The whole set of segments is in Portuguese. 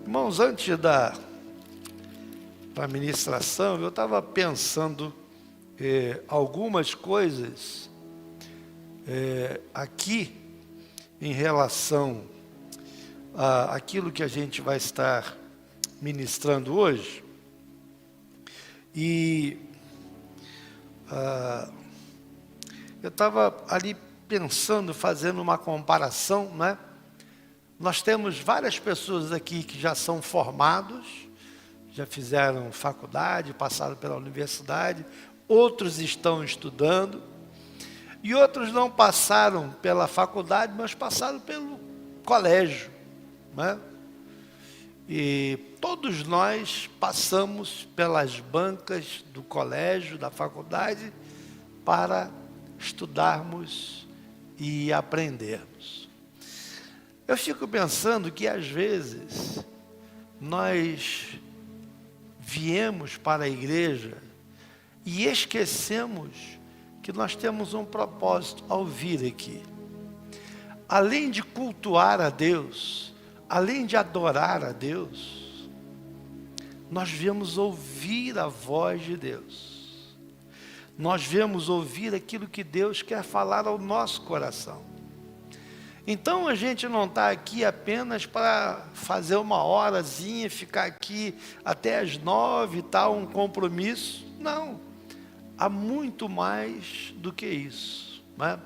Irmãos, antes da ministração, eu estava pensando algumas coisas aqui em relação àquilo que a gente vai estar ministrando hoje. E eu estava ali pensando, fazendo uma comparação, né? Nós temos várias pessoas aqui que já são formados, já fizeram faculdade, passaram pela universidade, outros estão estudando, e outros não passaram pela faculdade, mas passaram pelo colégio, né? E todos nós passamos pelas bancas do colégio, da faculdade, para estudarmos e aprendermos. Eu fico pensando que às vezes nós viemos para a igreja e esquecemos que nós temos um propósito ao vir aqui. Além de cultuar a Deus, além de adorar a Deus, nós viemos ouvir a voz de Deus. Nós viemos ouvir aquilo que Deus quer falar ao nosso coração. Então a gente não está aqui apenas para fazer uma horazinha, ficar aqui até as 9 e tal, um compromisso. Não, há muito mais do que isso, né?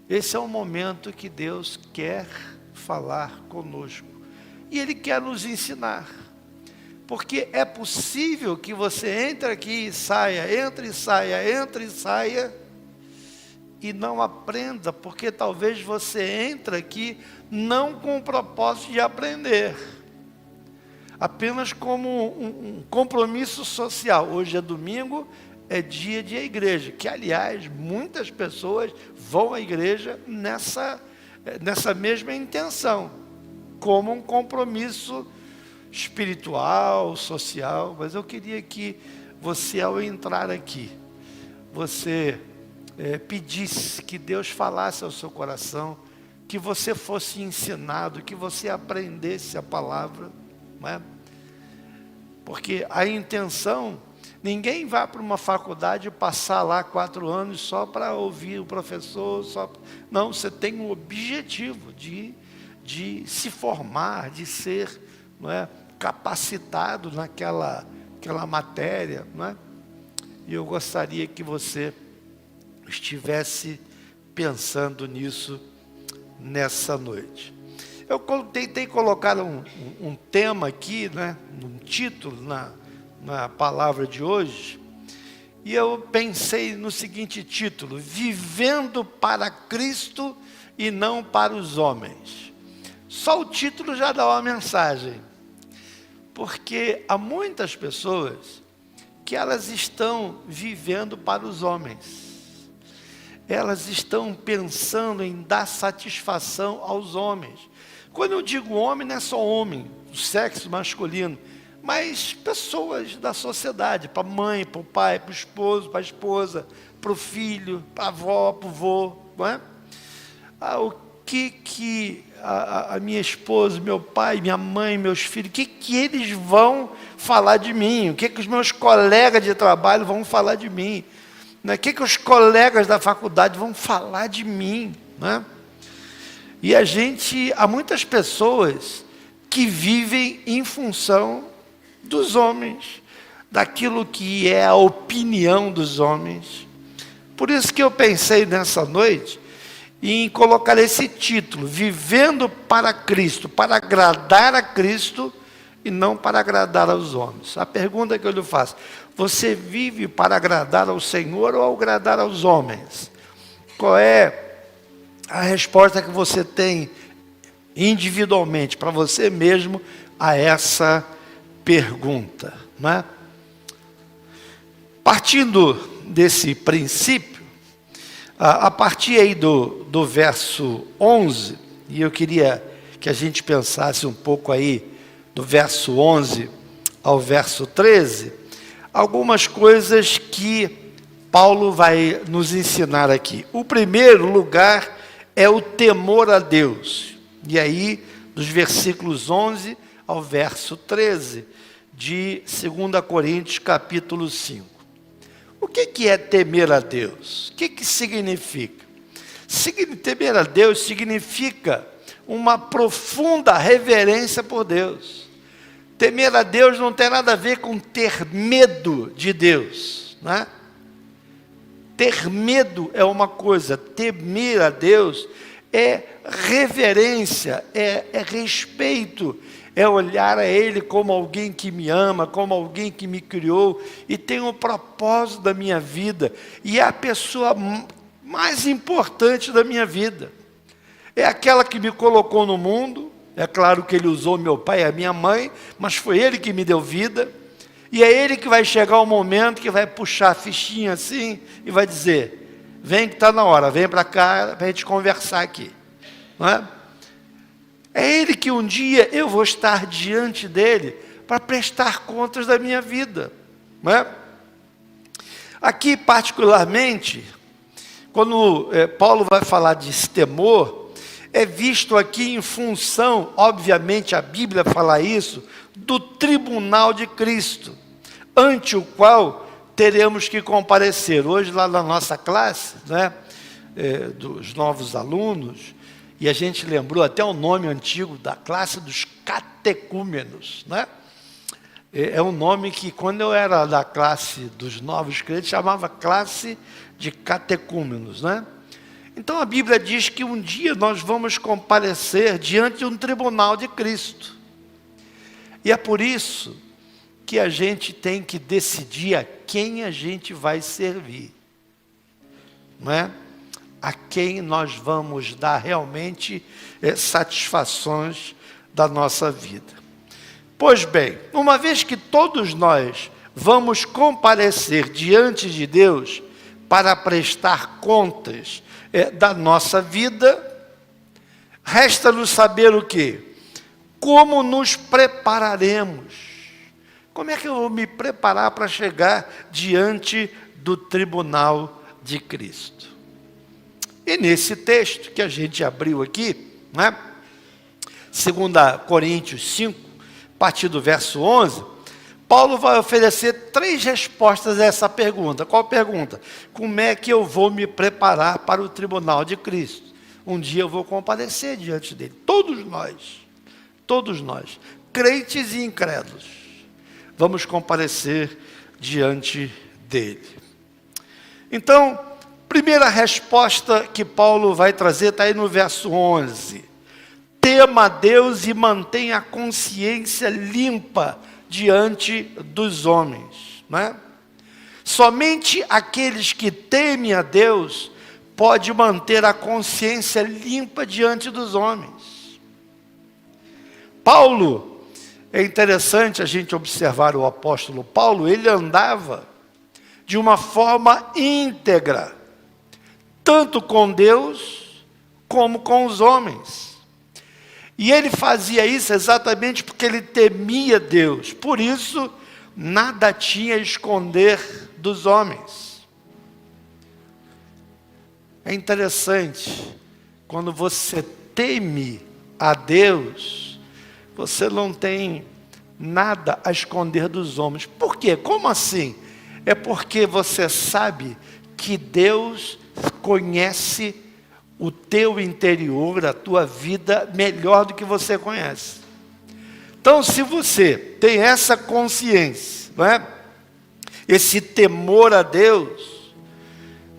Esse é o momento que Deus quer falar conosco. E Ele quer nos ensinar. Porque é possível que você entre aqui e saia, entre e saia, entre e saia, e não aprenda, porque talvez você entre aqui não com o propósito de aprender, apenas como um compromisso social. Hoje é domingo, é dia de igreja, que aliás, muitas pessoas vão à igreja nessa mesma intenção, como um compromisso espiritual, social. Mas eu queria que você, ao entrar aqui, você pedisse que Deus falasse ao seu coração, que você fosse ensinado, que você aprendesse a palavra, não é? Porque a intenção, ninguém vai para uma faculdade passar lá 4 anos só para ouvir o professor, não, você tem um objetivo de se formar, de ser, não é, capacitado naquela matéria, não é? E eu gostaria que você estivesse pensando nisso nessa noite. Eu tentei colocar um tema aqui, né, um título na palavra de hoje, e eu pensei no seguinte título: Vivendo para Cristo e não para os homens. Só o título já dá uma mensagem, porque há muitas pessoas que elas estão vivendo para os homens. Elas estão pensando em dar satisfação aos homens. Quando eu digo homem, não é só homem, o sexo masculino, mas pessoas da sociedade, para a mãe, para o pai, para o esposo, para a esposa, para o filho, para a avó, para o vô, não é? O que a minha esposa, meu pai, minha mãe, meus filhos, o que eles vão falar de mim? O que os meus colegas de trabalho vão falar de mim? O que os colegas da faculdade vão falar de mim, né? E há muitas pessoas que vivem em função dos homens, daquilo que é a opinião dos homens. Por isso que eu pensei nessa noite em colocar esse título: Vivendo para Cristo, para agradar a Cristo e não para agradar aos homens. A pergunta que eu lhe faço: você vive para agradar ao Senhor ou agradar aos homens? Qual é a resposta que você tem individualmente para você mesmo a essa pergunta, né? Partindo desse princípio, a partir aí do verso 11, e eu queria que a gente pensasse um pouco aí do verso 11 ao verso 13, algumas coisas que Paulo vai nos ensinar aqui. O primeiro lugar é o temor a Deus. E aí dos versículos 11 ao verso 13, de 2 Coríntios, capítulo 5. O que é temer a Deus? O que significa? Temer a Deus significa uma profunda reverência por Deus. Temer a Deus não tem nada a ver com ter medo de Deus, né? Ter medo é uma coisa, temer a Deus é reverência, é respeito, é olhar a Ele como alguém que me ama, como alguém que me criou e tem um propósito da minha vida e é a pessoa mais importante da minha vida. É aquela que me colocou no mundo. É claro que Ele usou meu pai e a minha mãe, mas foi Ele que me deu vida. E é Ele que vai chegar o momento que vai puxar a fichinha assim e vai dizer: vem que está na hora, vem para cá para a gente conversar aqui. Não é? É Ele que um dia eu vou estar diante dEle para prestar contas da minha vida. Não é? Aqui particularmente, quando Paulo vai falar de temor, é visto aqui em função, obviamente a Bíblia fala isso, do tribunal de Cristo, ante o qual teremos que comparecer. Hoje lá na nossa classe, né, dos novos alunos, e a gente lembrou até o nome antigo da classe dos catecúmenos, né? É um nome que quando eu era da classe dos novos crentes, chamava classe de catecúmenos, né? Então a Bíblia diz que um dia nós vamos comparecer diante de um tribunal de Cristo. E é por isso que a gente tem que decidir a quem a gente vai servir. Não é? A quem nós vamos dar realmente satisfações da nossa vida. Pois bem, uma vez que todos nós vamos comparecer diante de Deus para prestar contas da nossa vida, resta-nos saber o quê? Como nos prepararemos? Como é que eu vou me preparar para chegar diante do tribunal de Cristo? E nesse texto que a gente abriu aqui, né? 2 Coríntios 5, a partir do verso 11, Paulo vai oferecer 3 respostas a essa pergunta. Qual pergunta? Como é que eu vou me preparar para o tribunal de Cristo? Um dia eu vou comparecer diante dele. Todos nós, crentes e incrédulos, vamos comparecer diante dele. Então, primeira resposta que Paulo vai trazer está aí no verso 11. Tema a Deus e mantenha a consciência limpa diante dos homens, né? Somente aqueles que temem a Deus podem manter a consciência limpa diante dos homens. Paulo, é interessante a gente observar o apóstolo Paulo, ele andava de uma forma íntegra, tanto com Deus como com os homens. E ele fazia isso exatamente porque ele temia Deus. Por isso, nada tinha a esconder dos homens. É interessante, quando você teme a Deus, você não tem nada a esconder dos homens. Por quê? Como assim? É porque você sabe que Deus conhece o teu interior, a tua vida, melhor do que você conhece. Então, se você tem essa consciência, não é? Esse temor a Deus,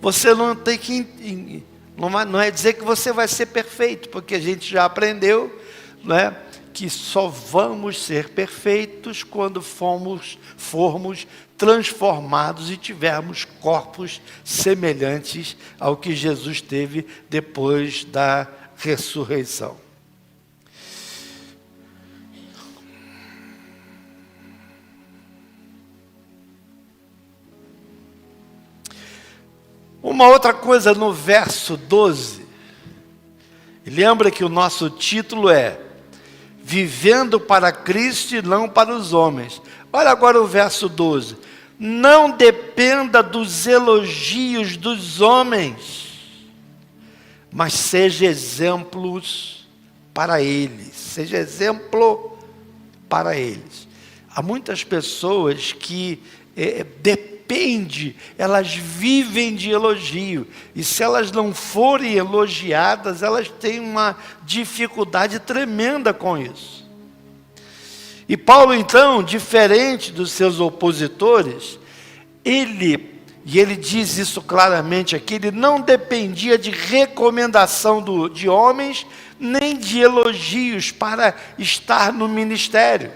você não tem que... Não é dizer que você vai ser perfeito, porque a gente já aprendeu, não é? Que só vamos ser perfeitos quando formos transformados e tivermos corpos semelhantes ao que Jesus teve depois da ressurreição. Uma outra coisa no verso 12, lembra que o nosso título é Vivendo para Cristo e não para os homens. Olha agora o verso 12. Não dependa dos elogios dos homens, mas seja exemplos para eles. Seja exemplo para eles. Há muitas pessoas que elas vivem de elogio. E se elas não forem elogiadas, elas têm uma dificuldade tremenda com isso. E Paulo, então, diferente dos seus opositores, ele diz isso claramente aqui, ele não dependia de recomendação de homens, nem de elogios para estar no ministério.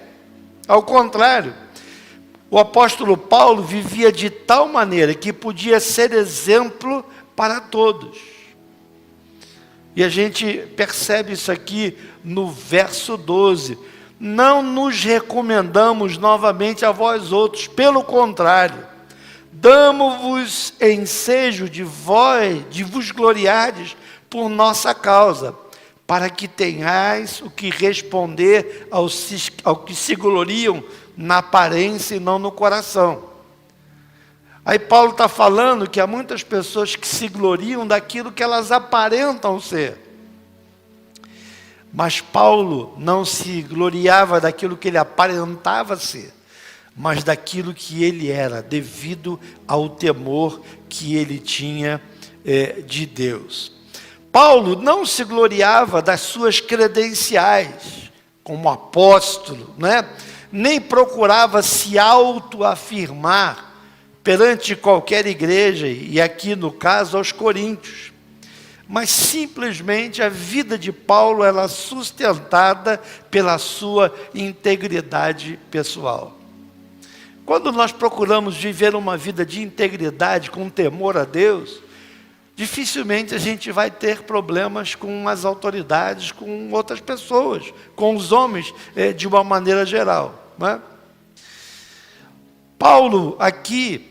Ao contrário, o apóstolo Paulo vivia de tal maneira que podia ser exemplo para todos. E a gente percebe isso aqui no verso 12. Não nos recomendamos novamente a vós outros, pelo contrário, damos-vos ensejo de vos gloriardes por nossa causa, para que tenhais o que responder ao que se gloriam na aparência e não no coração. Aí Paulo está falando que há muitas pessoas que se gloriam daquilo que elas aparentam ser. Mas Paulo não se gloriava daquilo que ele aparentava ser, mas daquilo que ele era, devido ao temor que ele tinha de Deus. Paulo não se gloriava das suas credenciais como apóstolo, né? Nem procurava se autoafirmar perante qualquer igreja, e aqui no caso aos coríntios. Mas simplesmente a vida de Paulo era sustentada pela sua integridade pessoal. Quando nós procuramos viver uma vida de integridade, com temor a Deus, dificilmente a gente vai ter problemas com as autoridades, com outras pessoas, com os homens, de uma maneira geral, não é? Paulo aqui,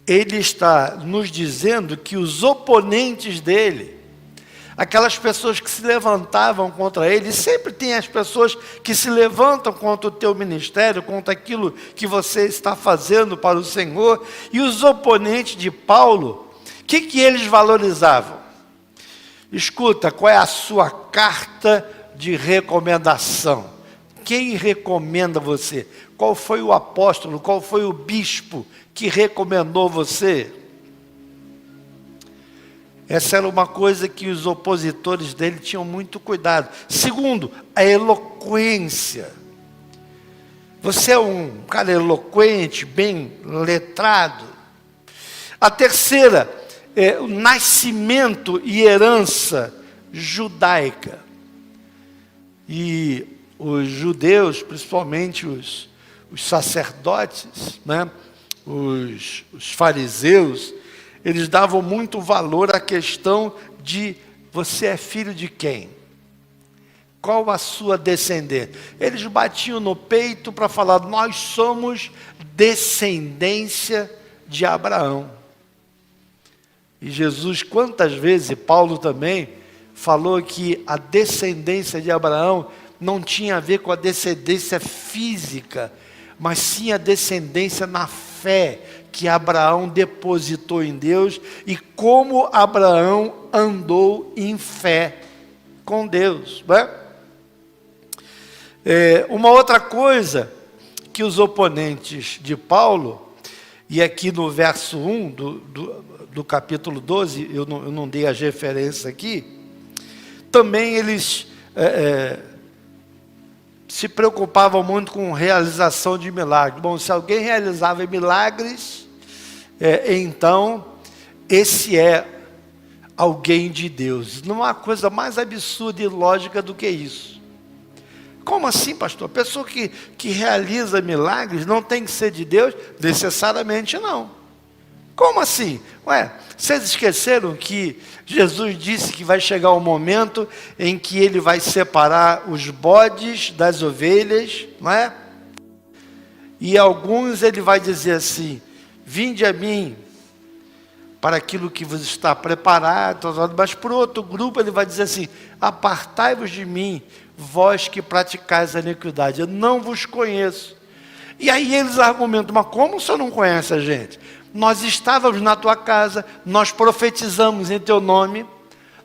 ele está nos dizendo que os oponentes dele, aquelas pessoas que se levantavam contra ele, sempre tem as pessoas que se levantam contra o teu ministério, contra aquilo que você está fazendo para o Senhor, e os oponentes de Paulo, o que eles valorizavam? Escuta, qual é a sua carta de recomendação? Quem recomenda você? Qual foi o apóstolo, qual foi o bispo que recomendou você? Essa era uma coisa que os opositores dele tinham muito cuidado. Segundo, a eloquência. Você é um cara eloquente, bem letrado. A terceira, o nascimento e herança judaica. E os judeus, principalmente os sacerdotes, né? Os fariseus, eles davam muito valor à questão de você é filho de quem? Qual a sua descendência? Eles batiam no peito para falar, nós somos descendência de Abraão. E Jesus, quantas vezes, e Paulo também, falou que a descendência de Abraão não tinha a ver com a descendência física, mas sim a descendência na fé que Abraão depositou em Deus e como Abraão andou em fé com Deus, né? Uma outra coisa que os oponentes de Paulo, e aqui no verso 1 do capítulo 12, eu não dei as referências aqui, também eles se preocupavam muito com realização de milagres. Bom, se alguém realizava milagres, então esse é alguém de Deus. Não há coisa mais absurda e lógica do que isso. Como assim, pastor? A pessoa que realiza milagres não tem que ser de Deus? Necessariamente não. Como assim? Vocês esqueceram que Jesus disse que vai chegar um momento em que ele vai separar os bodes das ovelhas, não é? E alguns ele vai dizer assim, vinde a mim para aquilo que vos está preparado, mas por outro grupo ele vai dizer assim, apartai-vos de mim, vós que praticais a iniquidade, eu não vos conheço. E aí eles argumentam, mas como o senhor não conhece a gente? Nós estávamos na tua casa, nós profetizamos em teu nome,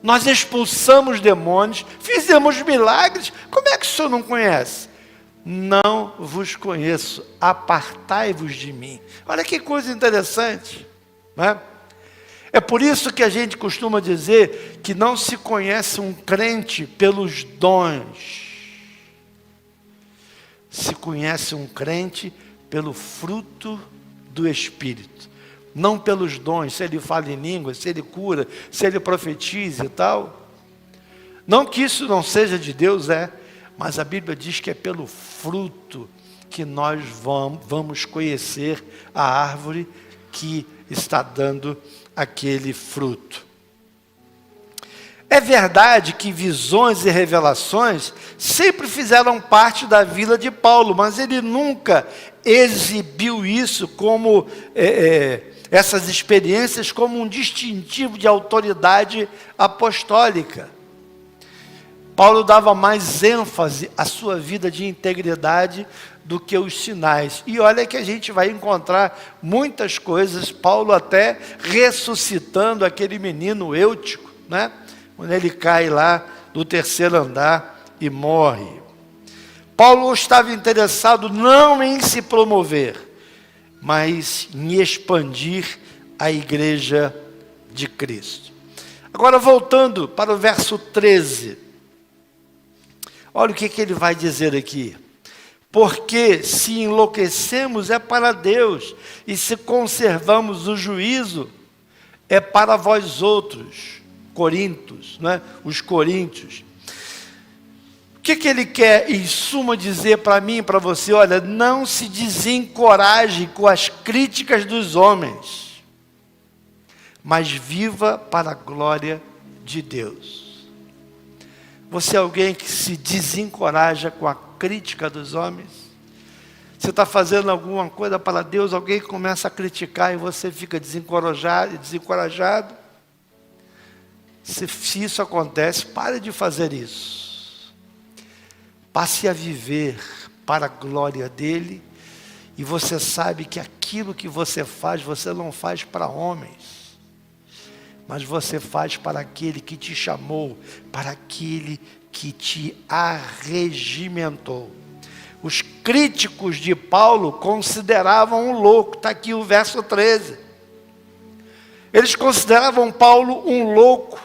nós expulsamos demônios, fizemos milagres. Como é que o senhor não conhece? Não vos conheço, apartai-vos de mim. Olha que coisa interessante, né? É por isso que a gente costuma dizer que não se conhece um crente pelos dons. Se conhece um crente pelo fruto do Espírito. Não pelos dons, se ele fala em línguas, se ele cura, se ele profetiza e tal. Não que isso não seja de Deus, mas a Bíblia diz que é pelo fruto que nós vamos conhecer a árvore que está dando aquele fruto. É verdade que visões e revelações sempre fizeram parte da vida de Paulo, mas ele nunca exibiu isso como essas experiências como um distintivo de autoridade apostólica. Paulo dava mais ênfase à sua vida de integridade do que os sinais. E olha que a gente vai encontrar muitas coisas, Paulo até ressuscitando aquele menino Eutico, né? Quando ele cai lá do terceiro andar e morre. Paulo estava interessado não em se promover, mas em expandir a igreja de Cristo. Agora voltando para o verso 13. Olha o que ele vai dizer aqui. Porque se enlouquecemos é para Deus, e se conservamos o juízo é para vós outros, Corintos, né? Os coríntios. O que ele quer, em suma, dizer para mim e para você? Olha, não se desencoraje com as críticas dos homens, mas viva para a glória de Deus. Você é alguém que se desencoraja com a crítica dos homens? Você está fazendo alguma coisa para Deus, alguém começa a criticar e você fica desencorajado? Se isso acontece, pare de fazer isso. Passe a viver para a glória dele, e você sabe que aquilo que você faz, você não faz para homens, mas você faz para aquele que te chamou, para aquele que te arregimentou. Os críticos de Paulo consideravam um louco, está aqui o verso 13. Eles consideravam Paulo um louco.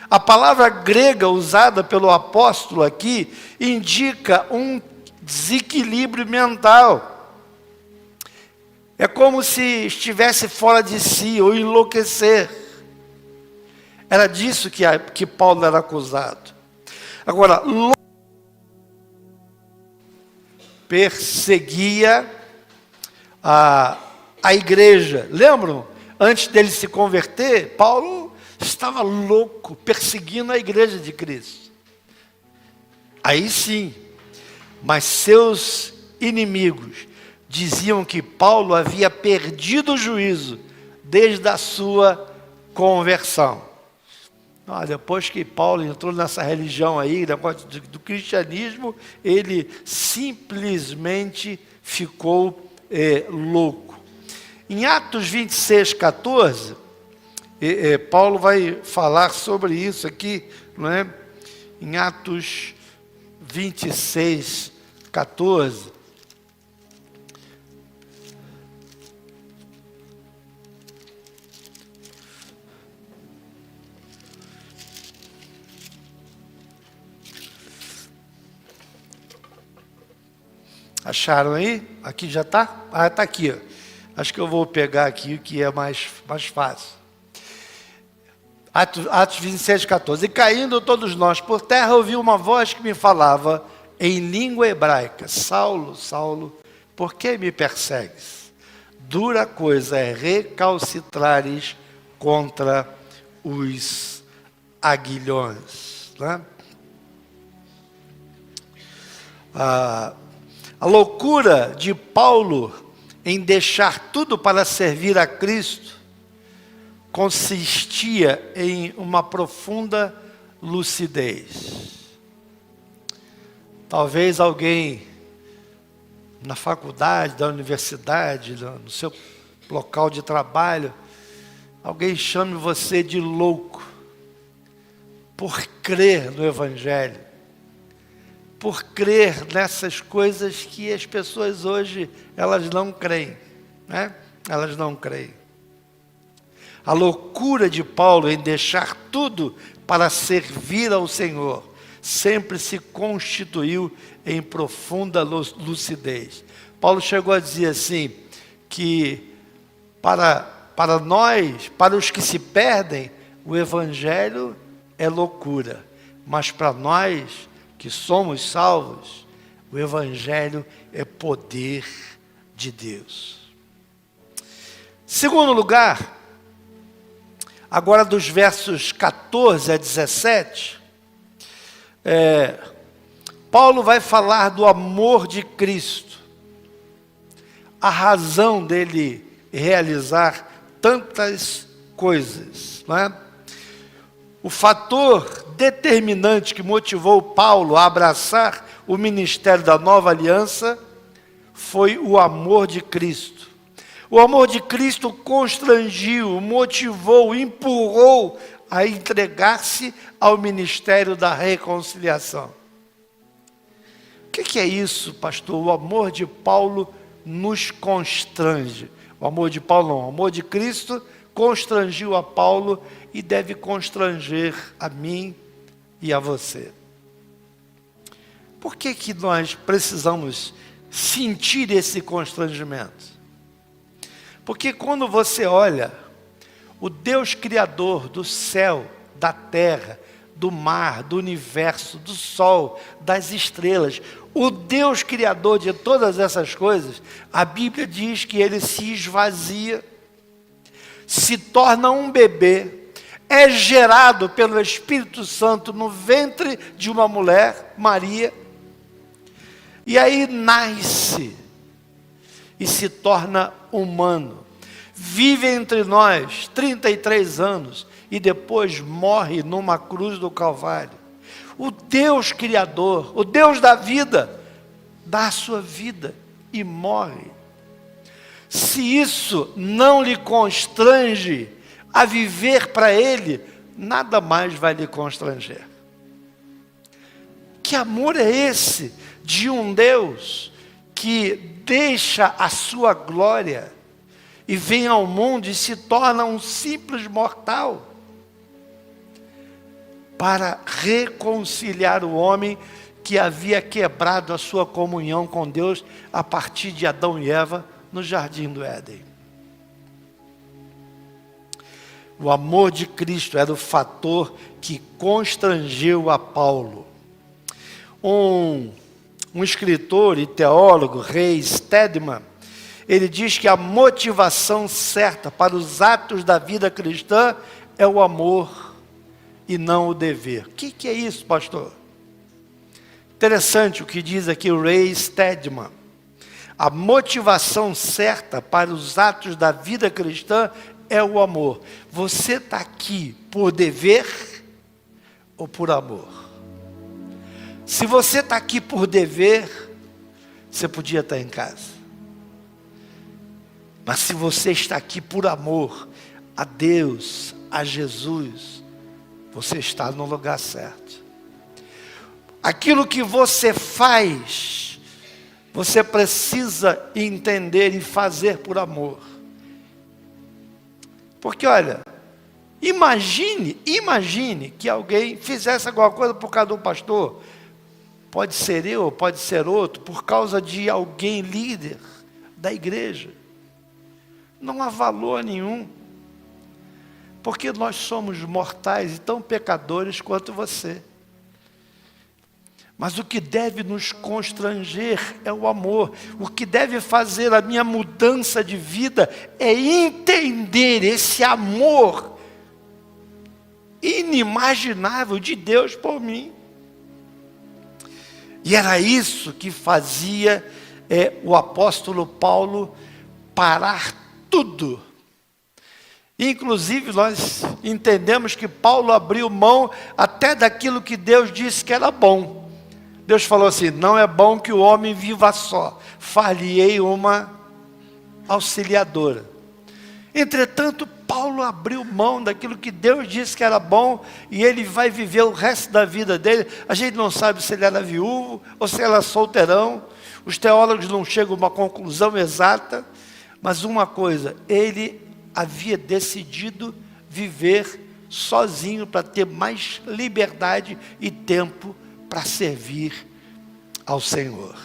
A palavra grega usada pelo apóstolo aqui indica um desequilíbrio mental. É como se estivesse fora de si ou enlouquecer. Era disso que Paulo era acusado. Agora, perseguia a igreja. Lembram? Antes dele se converter, Paulo estava louco, perseguindo a igreja de Cristo. Aí sim, mas seus inimigos diziam que Paulo havia perdido o juízo desde a sua conversão. Depois que Paulo entrou nessa religião aí, do cristianismo, ele simplesmente ficou louco. Em Atos 26, 14, Paulo vai falar sobre isso aqui, não é? Em Atos 26, 14. Acharam aí? Aqui já está? Ah, está aqui. Ó. Acho que eu vou pegar aqui o que é mais fácil. Atos 27, 14. E caindo todos nós por terra, ouvi uma voz que me falava em língua hebraica: Saulo, Saulo, por que me persegues? Dura coisa é recalcitrares contra os aguilhões. Né? A loucura de Paulo em deixar tudo para servir a Cristo consistia em uma profunda lucidez. Talvez alguém na faculdade, da universidade, no seu local de trabalho, alguém chame você de louco. por crer no Evangelho, por crer nessas coisas que as pessoas hoje, elas não creem, né? Elas não creem. A loucura de Paulo em deixar tudo para servir ao Senhor sempre se constituiu em profunda lucidez. Paulo chegou a dizer assim, que para nós, para os que se perdem, o Evangelho é loucura, mas para nós que somos salvos, o Evangelho é poder de Deus. Segundo lugar, agora dos versos 14 a 17, Paulo vai falar do amor de Cristo, a razão dele realizar tantas coisas, não é? O fator determinante que motivou Paulo a abraçar o ministério da nova aliança foi o amor de Cristo. O amor de Cristo constrangiu, motivou, empurrou a entregar-se ao ministério da reconciliação. O que é isso, pastor? O amor de Paulo nos constrange. O amor de Paulo não, o amor de Cristo constrangiu a Paulo e deve constranger a mim e a você. Por que nós precisamos sentir esse constrangimento? Porque quando você olha o Deus Criador do céu, da terra, do mar, do universo, do sol, das estrelas, o Deus Criador de todas essas coisas, a Bíblia diz que ele se esvazia, se torna um bebê, é gerado pelo Espírito Santo no ventre de uma mulher, Maria, e aí nasce e se torna humano. Vive entre nós 33 anos e depois morre numa cruz do Calvário. O Deus Criador, o Deus da vida, dá a sua vida e morre. Se isso não lhe constrange a viver para Ele, nada mais vai lhe constranger. Que amor é esse de um Deus que deixa a sua glória e vem ao mundo e se torna um simples mortal para reconciliar o homem que havia quebrado a sua comunhão com Deus a partir de Adão e Eva no jardim do Éden. O amor de Cristo era o fator que constrangeu a Paulo. Um escritor e teólogo, Ray Stedman, ele diz que a motivação certa para os atos da vida cristã é o amor e não o dever. O que é isso, pastor? Interessante o que diz aqui o Ray Stedman. A motivação certa para os atos da vida cristã é o amor. Você está aqui por dever ou por amor? Se você está aqui por dever, você podia estar em casa. Mas se você está aqui por amor a Deus, a Jesus, você está no lugar certo. Aquilo que você faz, você precisa entender e fazer por amor. Porque olha, imagine que alguém fizesse alguma coisa por causa de um pastor. Pode ser eu, pode ser outro, por causa de alguém líder da igreja. Não há valor nenhum. Porque nós somos mortais e tão pecadores quanto você. Mas o que deve nos constranger é o amor. O que deve fazer a minha mudança de vida é entender esse amor inimaginável de Deus por mim. E era isso que fazia o apóstolo Paulo parar tudo. Inclusive nós entendemos que Paulo abriu mão até daquilo que Deus disse que era bom. Deus falou assim: não é bom que o homem viva só, far-lhe-ei uma auxiliadora. Entretanto, Paulo Paulo abriu mão daquilo que Deus disse que era bom e ele vai viver o resto da vida dele. A gente não sabe se ele era viúvo ou se ele era solteirão. Os teólogos não chegam a uma conclusão exata. Mas uma coisa, ele havia decidido viver sozinho para ter mais liberdade e tempo para servir ao Senhor.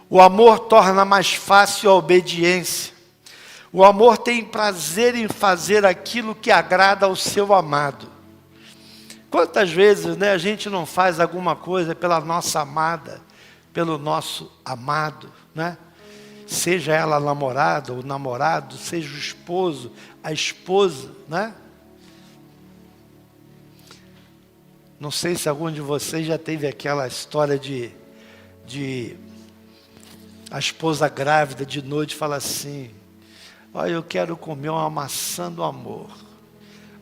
O amor torna mais fácil a obediência. O amor tem prazer em fazer aquilo que agrada ao seu amado. Quantas vezes, a gente não faz alguma coisa pela nossa amada, pelo nosso amado, Seja ela a namorada ou namorado, seja o esposo, a esposa, Não sei se algum de vocês já teve aquela história de a esposa grávida de noite fala assim: olha, eu quero comer uma maçã do amor.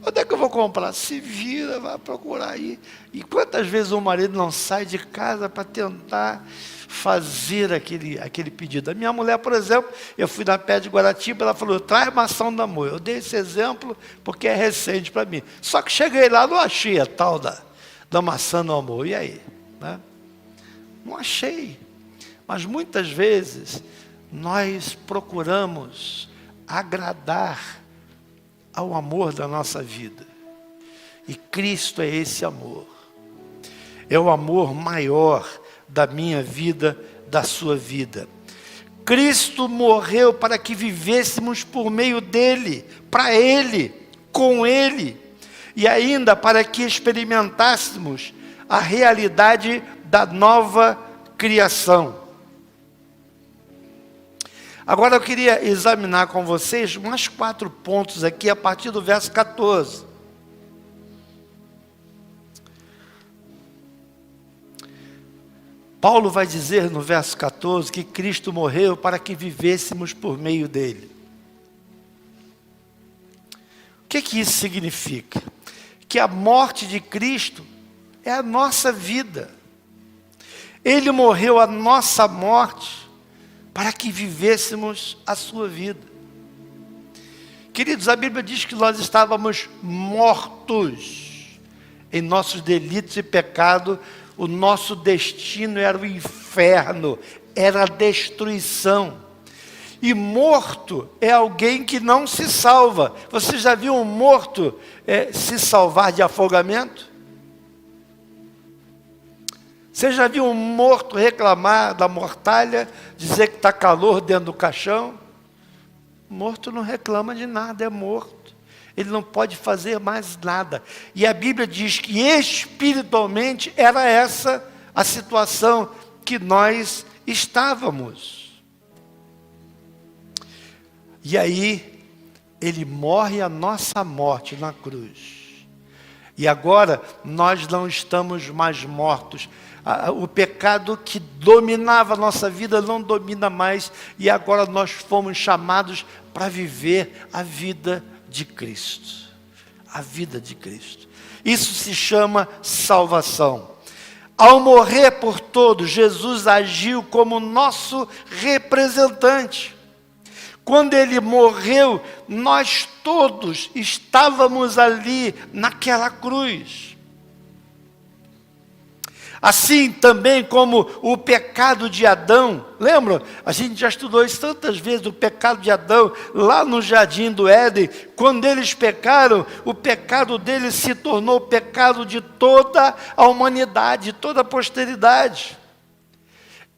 Onde é que eu vou comprar? Se vira, vai procurar aí. E quantas vezes o marido não sai de casa para tentar fazer aquele pedido? A minha mulher, por exemplo, eu fui na Pé de Guaratiba, ela falou: traz maçã do amor. Eu dei esse exemplo porque é recente para mim. Só que cheguei lá, não achei a tal da maçã do amor. E aí? Não achei. Mas muitas vezes nós procuramos agradar ao amor da nossa vida. E Cristo é esse amor. É o amor maior da minha vida, da sua vida. Cristo morreu para que vivêssemos por meio dele, para ele, com ele, e ainda para que experimentássemos a realidade da nova criação. Agora eu queria examinar com vocês mais 4 pontos aqui a partir do verso 14. Paulo vai dizer no verso 14 que Cristo morreu para que vivêssemos por meio dele. O que isso significa? Que a morte de Cristo é a nossa vida. Ele morreu a nossa morte para que vivêssemos a sua vida. Queridos, a Bíblia diz que nós estávamos mortos em nossos delitos e pecado. O nosso destino era o inferno, era a destruição. E morto é alguém que não se salva. Você já viu um morto se salvar de afogamento? Você já viu um morto reclamar da mortalha, dizer que está calor dentro do caixão? Morto não reclama de nada, é morto. Ele não pode fazer mais nada. E a Bíblia diz que espiritualmente era essa a situação que nós estávamos. E aí, ele morre a nossa morte na cruz. E agora, nós não estamos mais mortos. O pecado que dominava a nossa vida não domina mais. E agora nós fomos chamados para viver a vida de Cristo. A vida de Cristo. Isso se chama salvação. Ao morrer por todos, Jesus agiu como nosso representante. Quando ele morreu, nós todos estávamos ali naquela cruz. Assim também como o pecado de Adão, lembram? A gente já estudou isso tantas vezes, o pecado de Adão, lá no jardim do Éden. Quando eles pecaram, o pecado deles se tornou o pecado de toda a humanidade, de toda a posteridade.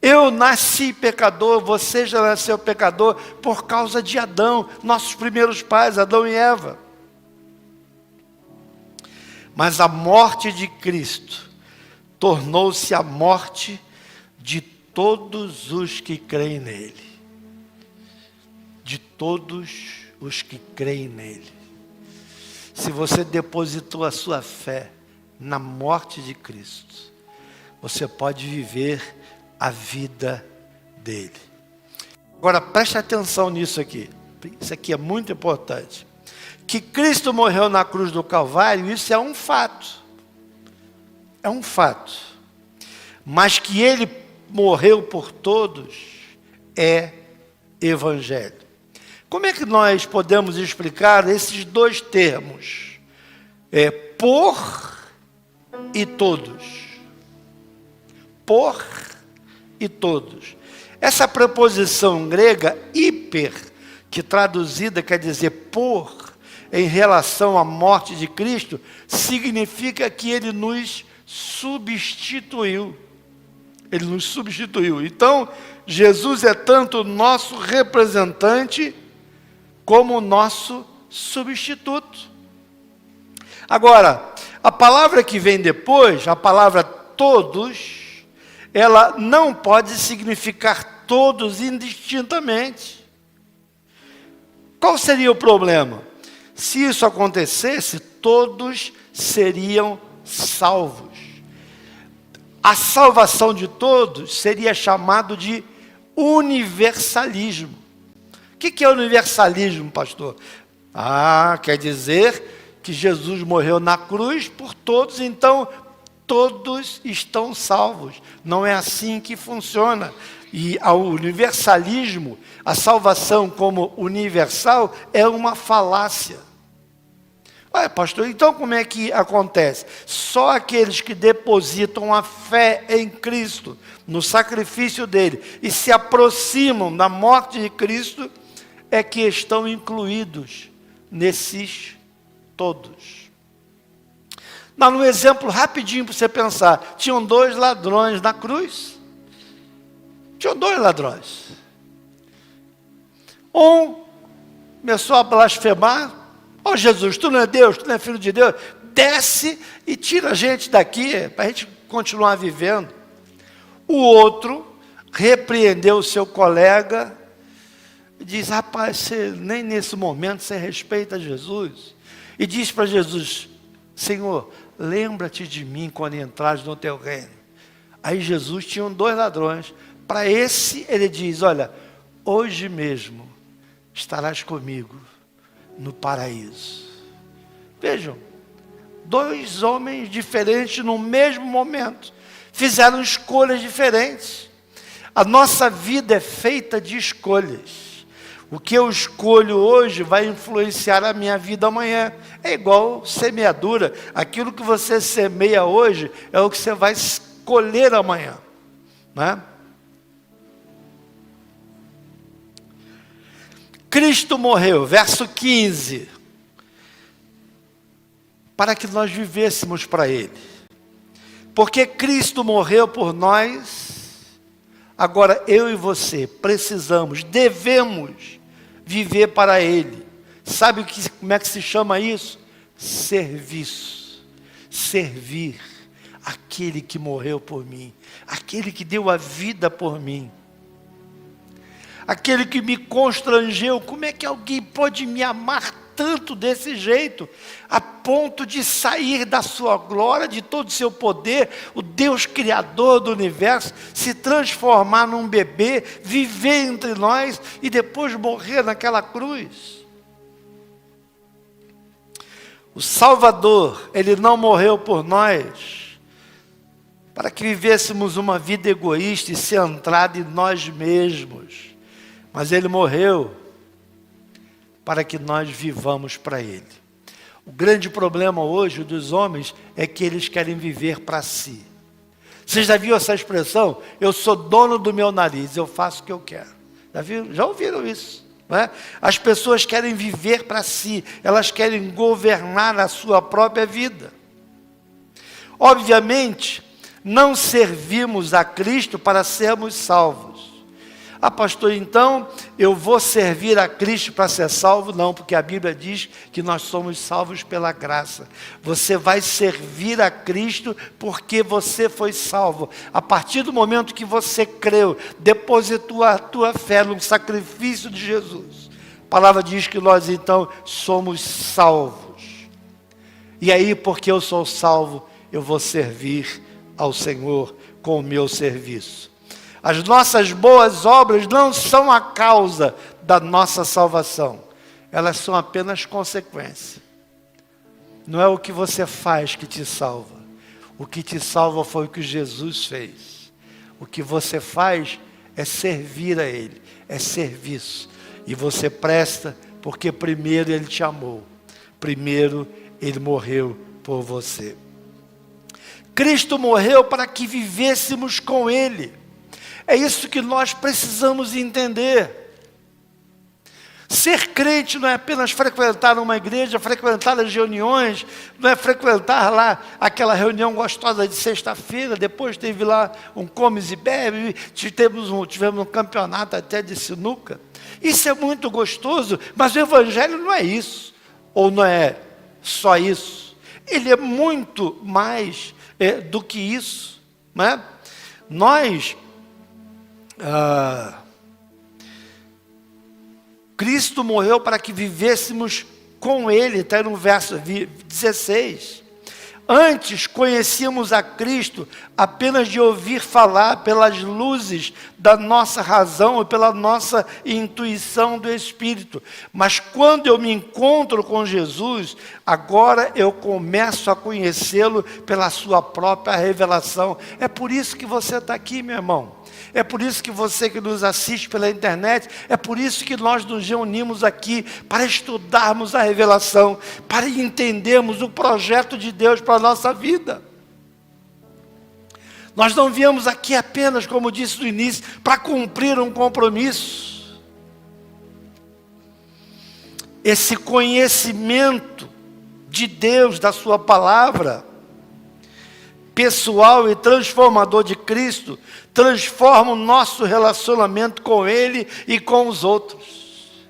Eu nasci pecador, você já nasceu pecador por causa de Adão, nossos primeiros pais, Adão e Eva. Mas a morte de Cristo tornou-se a morte de todos os que creem nele. De todos os que creem nele. Se você depositou a sua fé na morte de Cristo, você pode viver a vida dele. Agora preste atenção nisso aqui. Isso aqui é muito importante. Que Cristo morreu na cruz do Calvário, isso é um fato. É um fato. Mas que ele morreu por todos é evangelho. Como é que nós podemos explicar esses dois termos? Por e todos. Por e todos. Essa preposição grega, hiper, que traduzida quer dizer por, em relação à morte de Cristo, significa que Ele nos substituiu. Ele nos substituiu. Então, Jesus é tanto o nosso representante, como o nosso substituto. Agora, a palavra que vem depois, a palavra todos, ela não pode significar todos indistintamente. Qual seria o problema? Se isso acontecesse, todos seriam salvos. A salvação de todos seria chamado de universalismo. O que é universalismo, pastor? Quer dizer que Jesus morreu na cruz por todos, então todos estão salvos. Não é assim que funciona. E o universalismo, a salvação como universal, é uma falácia. Pastor, então como é que acontece? Só aqueles que depositam a fé em Cristo, no sacrifício dele, e se aproximam da morte de Cristo, é que estão incluídos nesses todos. Dá um exemplo rapidinho para você pensar. Tinham 2 ladrões na cruz. Tinham 2 ladrões. Um começou a blasfemar. Jesus, tu não é Deus, tu não é filho de Deus. Desce e tira a gente daqui, para a gente continuar vivendo. O outro repreendeu o seu colega e diz, rapaz, nem nesse momento você respeita Jesus. E diz para Jesus, Senhor, lembra-te de mim quando entrares no teu reino. Aí Jesus tinha 2 ladrões. Para esse ele diz, olha, hoje mesmo estarás comigo no paraíso. Vejam, 2 homens diferentes no mesmo momento, fizeram escolhas diferentes. A nossa vida é feita de escolhas. O que eu escolho hoje vai influenciar a minha vida amanhã. É igual semeadura. Aquilo que você semeia hoje é o que você vai colher amanhã, né? Cristo morreu, verso 15, para que nós vivêssemos para Ele. Porque Cristo morreu por nós, agora eu e você precisamos, devemos viver para Ele. Sabe como é que se chama isso? Serviço. Servir aquele que morreu por mim, aquele que deu a vida por mim. Aquele que me constrangeu. Como é que alguém pode me amar tanto desse jeito, a ponto de sair da sua glória, de todo o seu poder, o Deus Criador do universo, se transformar num bebê, viver entre nós e depois morrer naquela cruz? O Salvador, Ele não morreu por nós para que vivêssemos uma vida egoísta e centrada em nós mesmos. Mas Ele morreu para que nós vivamos para Ele. O grande problema hoje dos homens é que eles querem viver para si. Vocês já viram essa expressão? Eu sou dono do meu nariz, eu faço o que eu quero. Já ouviram isso? Não é? As pessoas querem viver para si, elas querem governar a sua própria vida. Obviamente, não servimos a Cristo para sermos salvos. Pastor, então eu vou servir a Cristo para ser salvo? Não, porque a Bíblia diz que nós somos salvos pela graça. Você vai servir a Cristo porque você foi salvo. A partir do momento que você creu, depositou a tua fé no sacrifício de Jesus, a palavra diz que nós então somos salvos. E aí, porque eu sou salvo, eu vou servir ao Senhor com o meu serviço. As nossas boas obras não são a causa da nossa salvação. Elas são apenas consequência. Não é o que você faz que te salva. O que te salva foi o que Jesus fez. O que você faz é servir a Ele. É serviço. E você presta porque primeiro Ele te amou. Primeiro Ele morreu por você. Cristo morreu para que vivêssemos com Ele. É isso que nós precisamos entender. Ser crente não é apenas frequentar uma igreja, frequentar as reuniões, não é frequentar lá aquela reunião gostosa de sexta-feira, depois teve lá um comes e bebe, tivemos um campeonato até de sinuca. Isso é muito gostoso, mas o Evangelho não é isso, ou não é só isso. Ele é muito mais do que isso, né? Cristo morreu para que vivêssemos com Ele, está no verso 16. Antes conhecíamos a Cristo apenas de ouvir falar pelas luzes da nossa razão e pela nossa intuição do Espírito. Mas quando eu me encontro com Jesus, agora eu começo a conhecê-lo pela sua própria revelação. É por isso que você está aqui, meu irmão. É por isso que você que nos assiste pela internet, é por isso que nós nos reunimos aqui para estudarmos a revelação, para entendermos o projeto de Deus para a nossa vida. Nós não viemos aqui apenas, como disse no início, para cumprir um compromisso. Esse conhecimento de Deus, da sua palavra, pessoal e transformador de Cristo, transforma o nosso relacionamento com Ele e com os outros.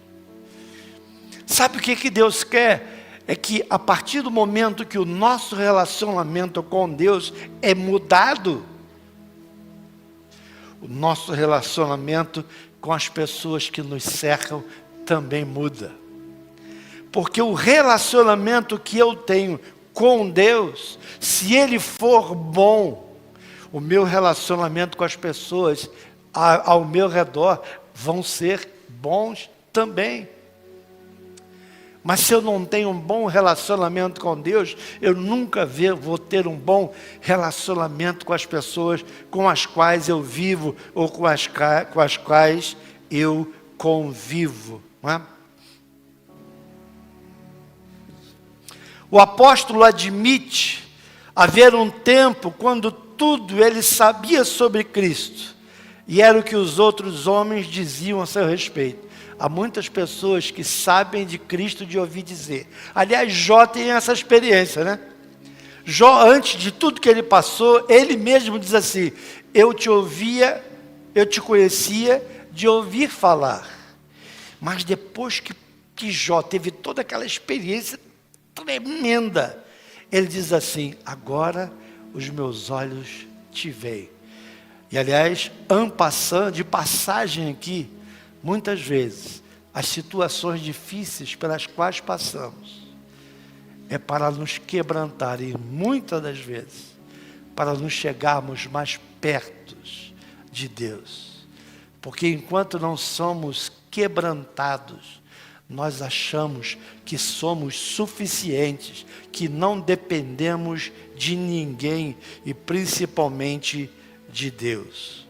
Sabe o que Deus quer? É que a partir do momento que o nosso relacionamento com Deus é mudado, o nosso relacionamento com as pessoas que nos cercam também muda. Porque o relacionamento que eu tenho com Deus, se ele for bom, o meu relacionamento com as pessoas ao meu redor vão ser bons também. Mas se eu não tenho um bom relacionamento com Deus, eu nunca vou ter um bom relacionamento com as pessoas com as quais eu vivo ou com as quais eu convivo, não é? O apóstolo admite haver um tempo quando tudo ele sabia sobre Cristo, e era o que os outros homens diziam a seu respeito. Há muitas pessoas que sabem de Cristo de ouvir dizer. Aliás, Jó tem essa experiência, né? Jó, antes de tudo que ele passou, ele mesmo diz assim: eu te conhecia de ouvir falar. Mas depois que Jó teve toda aquela experiência tremenda, ele diz assim: agora os meus olhos te veem. E aliás, de passagem aqui, muitas vezes, as situações difíceis pelas quais passamos, é para nos quebrantar, e muitas das vezes, para nos chegarmos mais perto de Deus. Porque enquanto não somos quebrantados, nós achamos que somos suficientes, que não dependemos de ninguém e principalmente de Deus.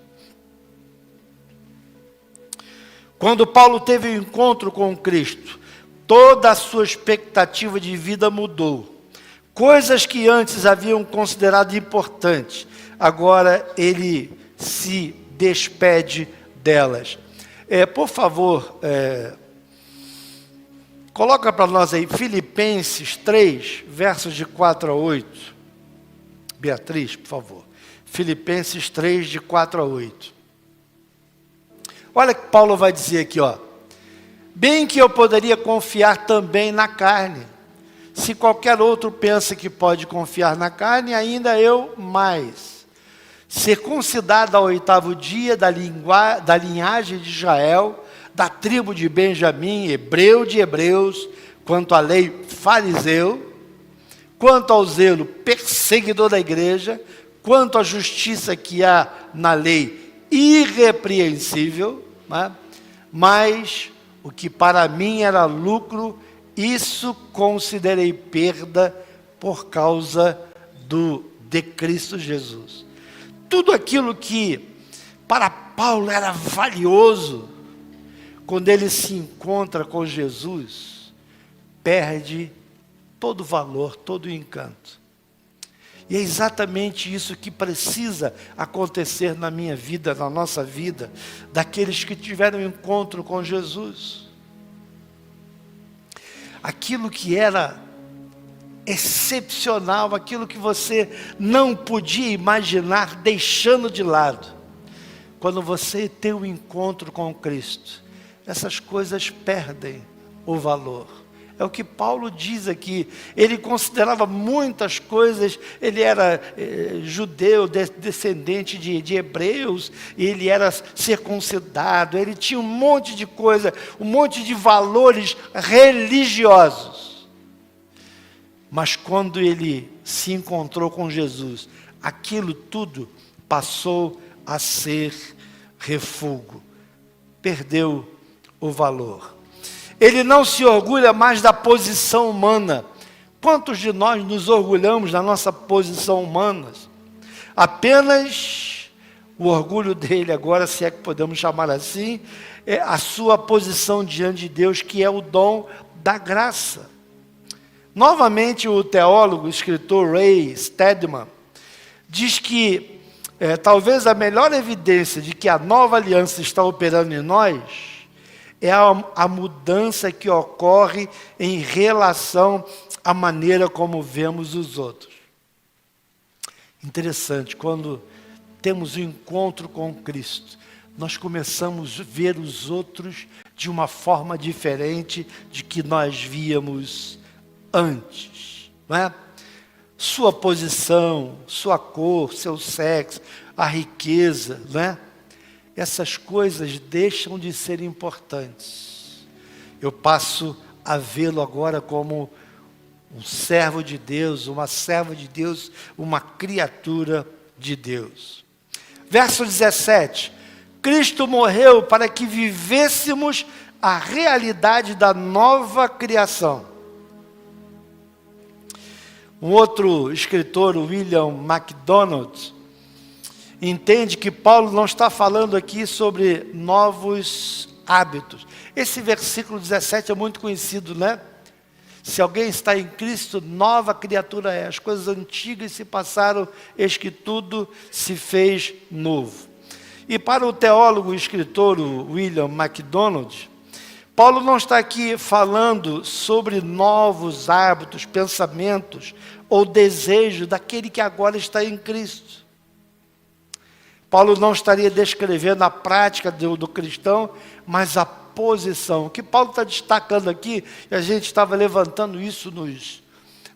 Quando Paulo teve um encontro com Cristo, toda a sua expectativa de vida mudou. Coisas que antes haviam considerado importantes, agora ele se despede delas. Por favor, coloca para nós aí Filipenses 3, versos de 4 a 8. Beatriz, por favor. Filipenses 3, de 4 a 8. Olha o que Paulo vai dizer aqui, ó. Bem que eu poderia confiar também na carne. Se qualquer outro pensa que pode confiar na carne, ainda eu mais. Circuncidado ao 8º dia da linhagem de Israel, da tribo de Benjamim, hebreu de hebreus, quanto à lei fariseu, quanto ao zelo perseguidor da igreja, quanto à justiça que há na lei irrepreensível, né? Mas o que para mim era lucro, isso considerei perda por causa de Cristo Jesus. Tudo aquilo que para Paulo era valioso, quando ele se encontra com Jesus, perde todo o valor, todo o encanto. E é exatamente isso que precisa acontecer na minha vida, na nossa vida, daqueles que tiveram encontro com Jesus. Aquilo que era excepcional, aquilo que você não podia imaginar, deixando de lado. Quando você tem um encontro com Cristo, essas coisas perdem o valor. É o que Paulo diz aqui. Ele considerava muitas coisas. Ele era judeu, descendente de hebreus, e ele era circuncidado. Ele tinha um monte de coisa, um monte de valores religiosos. Mas quando ele se encontrou com Jesus, aquilo tudo passou a ser refúgio. Perdeu o valor. Ele não se orgulha mais da posição humana. Quantos de nós nos orgulhamos da nossa posição humana? Apenas o orgulho dele agora, se é que podemos chamar assim, é a sua posição diante de Deus, que é o dom da graça. Novamente, o teólogo, escritor Ray Stedman, diz que talvez a melhor evidência de que a nova aliança está operando em nós é a mudança que ocorre em relação à maneira como vemos os outros. Interessante, quando temos um encontro com Cristo, nós começamos a ver os outros de uma forma diferente de que nós víamos antes, não é? Sua posição, sua cor, seu sexo, a riqueza, não é? Essas coisas deixam de ser importantes. Eu passo a vê-lo agora como um servo de Deus, uma serva de Deus, uma criatura de Deus. Verso 17. Cristo morreu para que vivêssemos a realidade da nova criação. Um outro escritor, William MacDonald, entende que Paulo não está falando aqui sobre novos hábitos. Esse versículo 17 é muito conhecido, né? Se alguém está em Cristo, nova criatura é. As coisas antigas se passaram, eis que tudo se fez novo. E para o teólogo e escritor William MacDonald, Paulo não está aqui falando sobre novos hábitos, pensamentos ou desejos daquele que agora está em Cristo. Paulo não estaria descrevendo a prática do cristão, mas a posição. O que Paulo está destacando aqui, e a gente estava levantando isso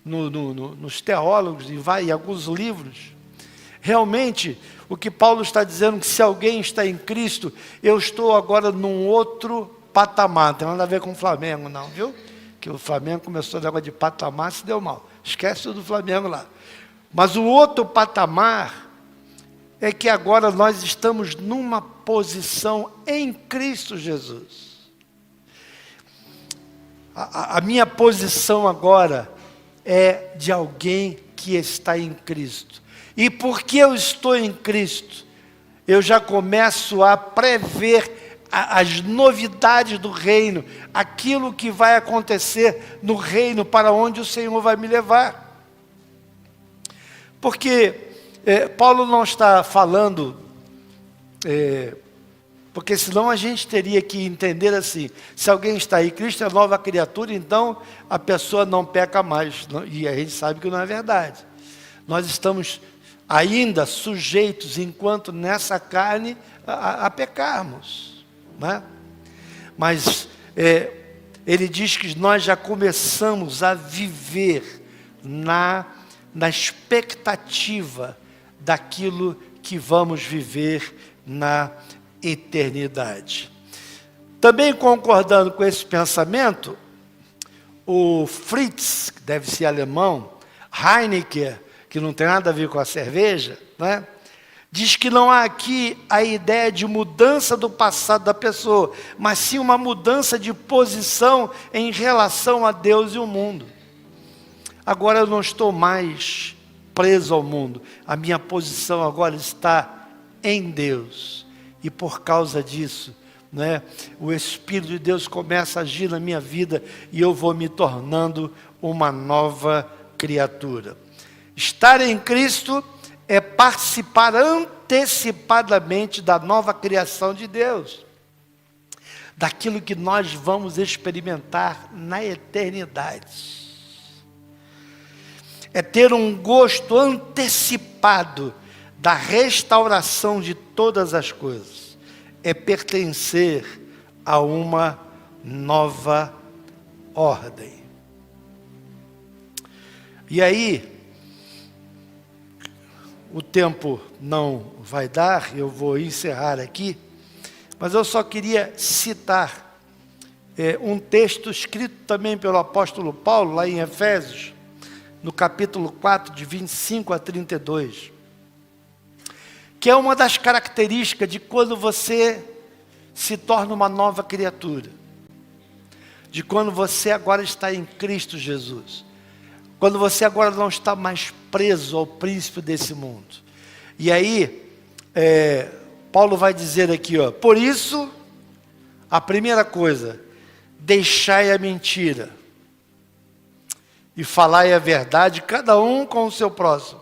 nos teólogos, em alguns livros. Realmente, o que Paulo está dizendo, que se alguém está em Cristo, eu estou agora num outro patamar. Não tem nada a ver com o Flamengo, não, viu? Que o Flamengo começou a negócio de patamar, se deu mal. Esquece do Flamengo lá. Mas o outro patamar é que agora nós estamos numa posição em Cristo Jesus. A minha posição agora é de alguém que está em Cristo. E porque eu estou em Cristo, eu já começo a prever as novidades do reino, aquilo que vai acontecer no reino, para onde o Senhor vai me levar. Porque Paulo não está falando, porque senão a gente teria que entender assim, se alguém está aí, Cristo é nova criatura, então a pessoa não peca mais, e a gente sabe que não é verdade. Nós estamos ainda sujeitos, enquanto nessa carne, a pecarmos, né? Mas ele diz que nós já começamos a viver na expectativa daquilo que vamos viver na eternidade. Também concordando com esse pensamento, o Fritz, que deve ser alemão, Heineken, que não tem nada a ver com a cerveja, né? Diz que não há aqui a ideia de mudança do passado da pessoa, mas sim uma mudança de posição em relação a Deus e o mundo. Agora eu não estou mais preso ao mundo, a minha posição agora está em Deus. E por causa disso, né? O Espírito de Deus começa a agir na minha vida e eu vou me tornando uma nova criatura. Estar em Cristo é participar antecipadamente da nova criação de Deus, daquilo que nós vamos experimentar na eternidade. É ter um gosto antecipado da restauração de todas as coisas. É pertencer a uma nova ordem. E aí, o tempo não vai dar, eu vou encerrar aqui, mas eu só queria citar um texto escrito também pelo apóstolo Paulo, lá em Efésios, no capítulo 4, de 25 a 32, que é uma das características de quando você se torna uma nova criatura, de quando você agora está em Cristo Jesus, quando você agora não está mais preso ao príncipe desse mundo. E aí, Paulo vai dizer aqui, ó, por isso, a primeira coisa, deixai a mentira e falai a verdade, cada um com o seu próximo,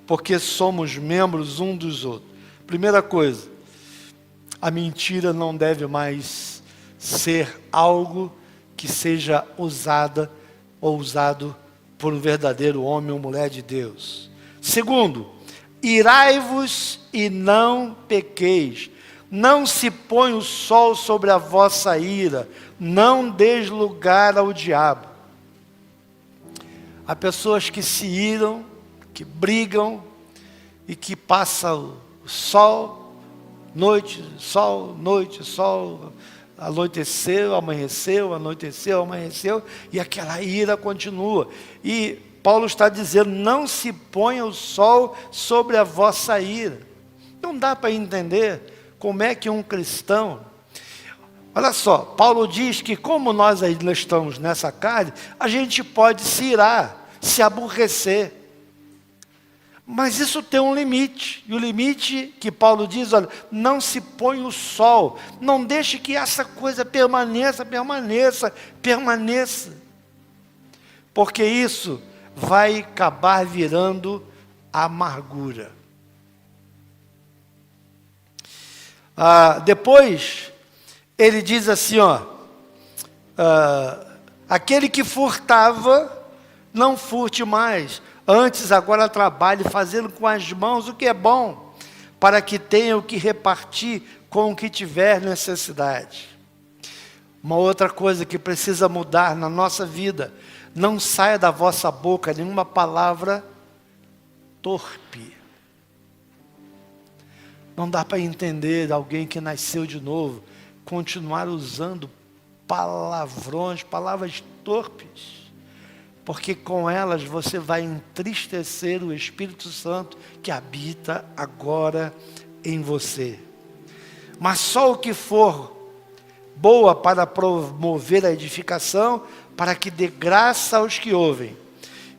porque somos membros um dos outros. Primeira coisa, a mentira não deve mais ser algo que seja usada ou usado por um verdadeiro homem ou mulher de Deus. Segundo, irai-vos e não pequeis. Não se põe o sol sobre a vossa ira, não deis lugar ao diabo. Há pessoas que se iram, que brigam e que passam o sol, noite, sol, anoiteceu, amanheceu, e aquela ira continua. E Paulo está dizendo, não se ponha o sol sobre a vossa ira. Não dá para entender como é que um cristão... Olha só, Paulo diz que como nós ainda estamos nessa carne, a gente pode se irar, se aborrecer. Mas isso tem um limite. E o limite que Paulo diz, olha, não se põe o sol. Não deixe que essa coisa permaneça. Porque isso vai acabar virando amargura. Depois, ele diz assim, ó, aquele que furtava, não furte mais, antes agora trabalhe fazendo com as mãos o que é bom, para que tenha o que repartir com o que tiver necessidade. Uma outra coisa que precisa mudar na nossa vida, não saia da vossa boca nenhuma palavra torpe. Não dá para entender alguém que nasceu de novo, continuar usando palavrões, palavras torpes. Porque com elas você vai entristecer o Espírito Santo que habita agora em você. Mas só o que for boa para promover a edificação, para que dê graça aos que ouvem.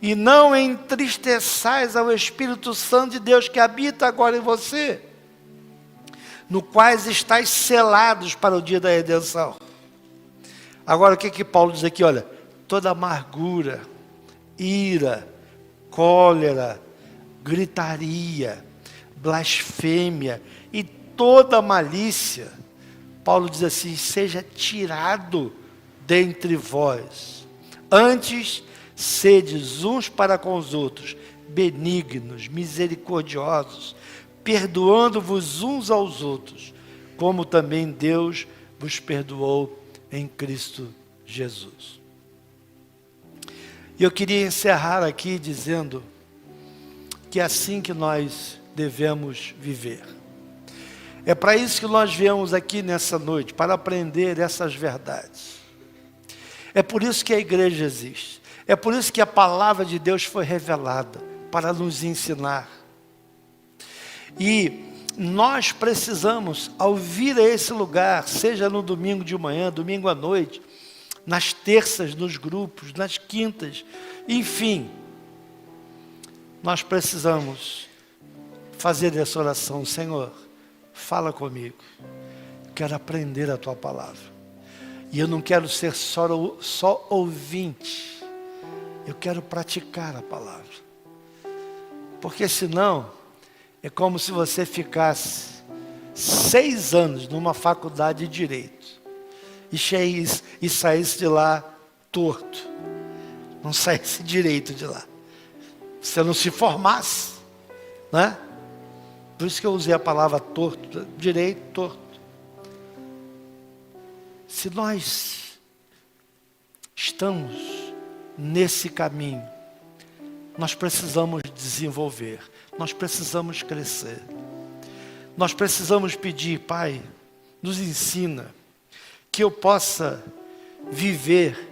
E não entristeçais ao Espírito Santo de Deus que habita agora em você, no quais estáis selados para o dia da redenção. Agora o que Paulo diz aqui? Olha, toda amargura, ira, cólera, gritaria, blasfêmia e toda malícia, Paulo diz assim, seja tirado dentre vós. Antes, sedes uns para com os outros, benignos, misericordiosos, perdoando-vos uns aos outros, como também Deus vos perdoou em Cristo Jesus. E eu queria encerrar aqui dizendo que é assim que nós devemos viver. É para isso que nós viemos aqui nessa noite, para aprender essas verdades. É por isso que a igreja existe. É por isso que a palavra de Deus foi revelada, para nos ensinar. E nós precisamos, ao vir a esse lugar, seja no domingo de manhã, domingo à noite, nas terças, nos grupos, nas quintas, enfim, nós precisamos fazer essa oração. Senhor, fala comigo. quero aprender a tua palavra. E eu não quero ser só ouvinte. Eu quero praticar a palavra. Porque senão, é como se você ficasse 6 anos numa faculdade de Direito e saísse de lá torto. Não saísse direito de lá. Você não se formasse, né? Por isso que eu usei a palavra torto, direito, torto. Se nós estamos nesse caminho, nós precisamos desenvolver, nós precisamos crescer. Nós precisamos pedir, Pai, nos ensina que eu possa viver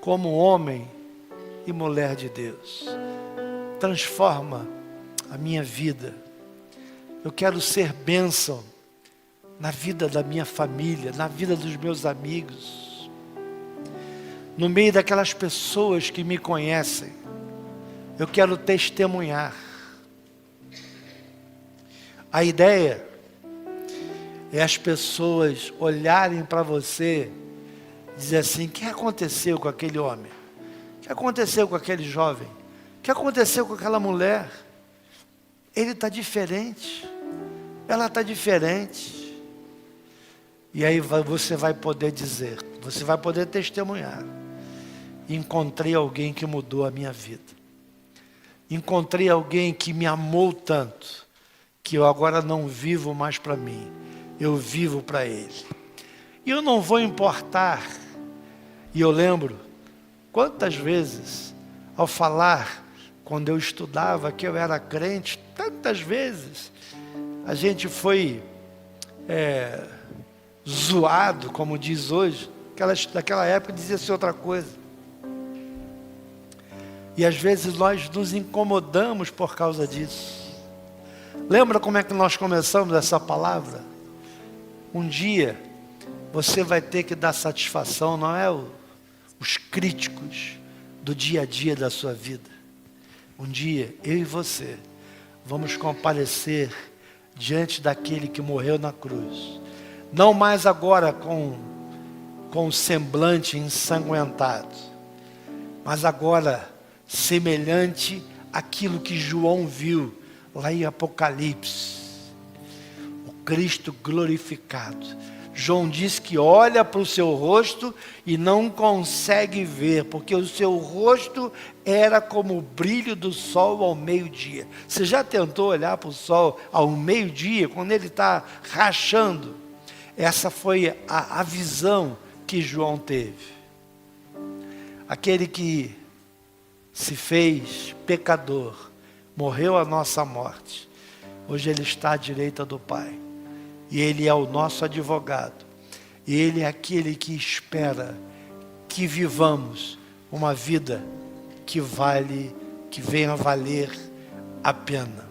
como homem e mulher de Deus. Transforma a minha vida. Eu quero ser bênção na vida da minha família, na vida dos meus amigos, no meio daquelas pessoas que me conhecem. Eu quero testemunhar. A ideia é as pessoas olharem para você e dizer assim: o que aconteceu com aquele homem? O que aconteceu com aquele jovem? O que aconteceu com aquela mulher? Ele está diferente. Ela está diferente. E aí você vai poder dizer, você vai poder testemunhar: encontrei alguém que mudou a minha vida. Encontrei alguém que me amou tanto, que eu agora não vivo mais para mim, eu vivo para Ele. E eu não vou importar. E eu lembro quantas vezes, ao falar, quando eu estudava, que eu era crente, tantas vezes, a gente foi zoado, como diz hoje. Naquela época dizia-se outra coisa. E às vezes nós nos incomodamos por causa disso. Lembra como é que nós começamos essa palavra? Um dia você vai ter que dar satisfação, não é os críticos do dia a dia da sua vida. Um dia eu e você vamos comparecer diante daquele que morreu na cruz. Não mais agora com o semblante ensanguentado, mas agora semelhante àquilo que João viu lá em Apocalipse, o Cristo glorificado. João diz que olha para o seu rosto e não consegue ver, porque o seu rosto era como o brilho do sol ao meio-dia. Você já tentou olhar para o sol ao meio-dia, quando ele está rachando? Essa foi a visão que João teve. Aquele que se fez pecador, morreu a nossa morte, hoje Ele está à direita do Pai, e Ele é o nosso advogado, e Ele é aquele que espera que vivamos uma vida que venha valer a pena.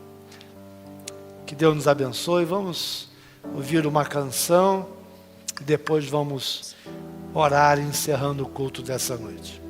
Que Deus nos abençoe. Vamos ouvir uma canção, e depois vamos orar encerrando o culto dessa noite.